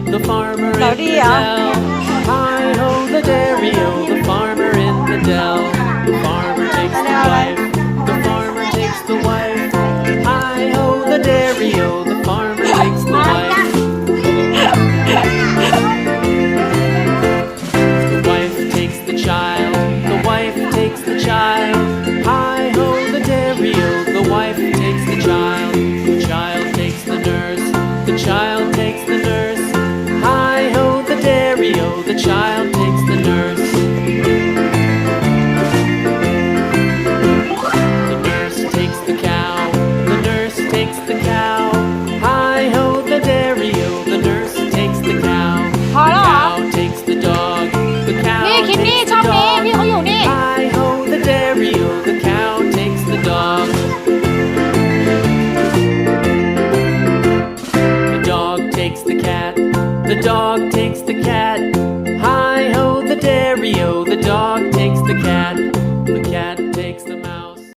The farmer in the dell. Hi-ho, the dairy-o, the farmer in the dell. The farmer takes the wife, the farmer takes the wife. Hi-ho, the dairy-o, the farmer takes the wife. The wife takes the child, the wife takes the child. Hi-ho, the dairy-o, the wife takes the child. The child takes the nurse, the child takes the nurse. Hi-ho, the dairy-o, the child takes the nurse. The nurse takes the cow, the nurse takes the cow. Hi-ho, the dairy-o, the nurse takes the cow. The cow takes the dog, the cow takes the dog. Hi-ho, the dairy-o, the cow takes the dog. The dog takes the cat, the dog takes the cat. Hi-ho, the dairy-o, the